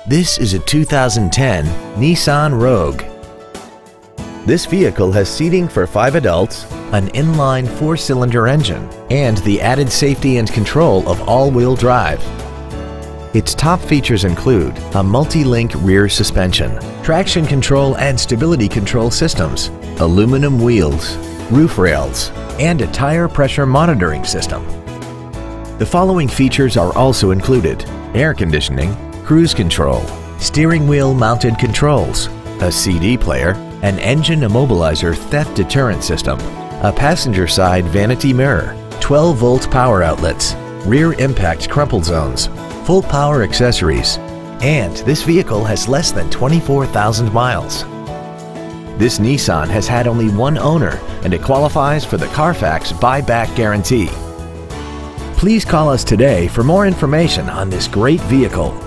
This is a 2010 Nissan Rogue. This vehicle has seating for 5 adults, an inline 4-cylinder engine, and the added safety and control of all-wheel drive. Its top features include a multi-link rear suspension, traction control and stability control systems, aluminum wheels, roof rails, and a tire pressure monitoring system. The following features are also included: air conditioning, cruise control, steering wheel mounted controls, a CD player, an engine immobilizer theft deterrent system, a passenger side vanity mirror, 12-volt power outlets, rear impact crumple zones, full power accessories, and this vehicle has less than 24,000 miles. This Nissan has had only one owner and it qualifies for the Carfax buyback guarantee. Please call us today for more information on this great vehicle.